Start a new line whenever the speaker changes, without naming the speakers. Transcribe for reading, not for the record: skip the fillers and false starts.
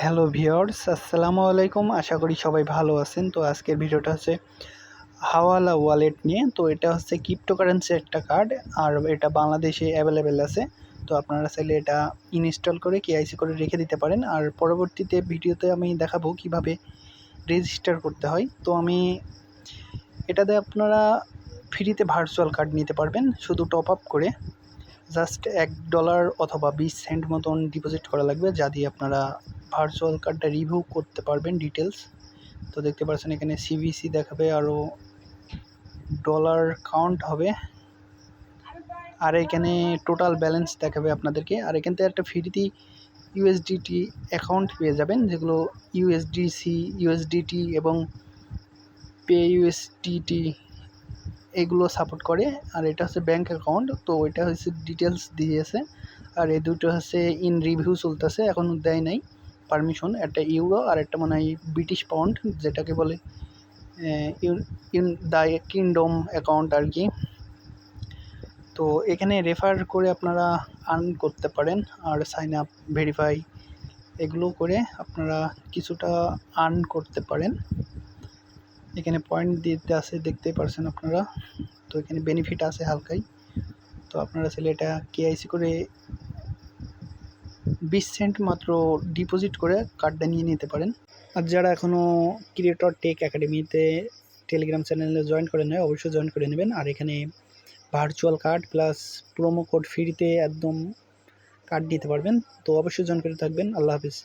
Hello viewers, আসসালামু আলাইকুম। আশা করি সবাই ভালো আছেন। তো আজকের ভিডিওটা হচ্ছে হাওয়ালা ওয়ালেট নিয়ে। তো এটা হচ্ছে ক্রিপ্টোকারেন্সি একটা কার্ড, আর এটা বাংলাদেশে অ্যাভেলেবেল আছে। তো আপনারা চাইলে এটা ইনস্টল করে কেআইসি করে রেখে দিতে পারেন। আর পরবর্তীতে ভিডিওতে আমি দেখাবো কিভাবে রেজিস্টার করতে হয়। তো এটাতে আপনারা ফ্রিতে ভার্চুয়াল কার্ড নিতে পারবেন শুধু টপ আপ করে। জাস্ট $1 অথবা 20 সেন্ট মতন ডিপোজিট করা লাগবে, যা দিয়ে আপনারা ভার্চুয়াল কার্ডটা রিভিউ করতে পারবেন ডিটেলস। তো দেখতে পাচ্ছেন এখানে সিভিসি দেখাবে, আরও ডলার কাউন্ট হবে, আর এখানে টোটাল ব্যালেন্স দেখাবে আপনাদেরকে। আর এখান থেকে একটা ফ্রিতে ইউএসডিটি অ্যাকাউন্ট পেয়ে যাবেন, যেগুলো ইউএসডিসি, ইউএসডিটি এবং পে ইউএসডিটি এগুলো সাপোর্ট করে। আর এটা হচ্ছে ব্যাঙ্ক অ্যাকাউন্ট, তো এটা হচ্ছে ডিটেলস দিয়েছে। আর এই দুটো হচ্ছে ইন রিভিউ চলতেছে, এখনও দেয় নাই পারমিশন। একটা ইউরো আর একটা মনে হয় ব্রিটিশ পাউন্ড, যেটাকে বলে ইন দ্য কিংডম অ্যাকাউন্ট আর কি। তো এখানে রেফার করে আপনারা আর্ন করতে পারেন, আর সাইন আপ, ভেরিফাই এগুলো করে আপনারা কিছুটা আর্ন করতে পারেন। এখানে পয়েন্ট দিতে আছে, দেখতে পারছেন আপনারা। তো এখানে বেনিফিট আছে হালকাই। তো আপনারা চাইলে এটা কেআইসি করে 20 সেন্ট মাত্র ডিপোজিট করে কার্ডটা নিয়ে নিতে পারেন। আর যারা এখনও ক্রিয়েটর টেক একাডেমিতে টেলিগ্রাম চ্যানেলে জয়েন করে নেয়, অবশ্যই জয়েন করে নেবেন। আর এখানে virtual card plus promo code ফ্রিতে একদম কার্ড নিতে পারবেন। তো অবশ্যই জয়েন করে থাকবেন। আল্লাহ হাফিজ।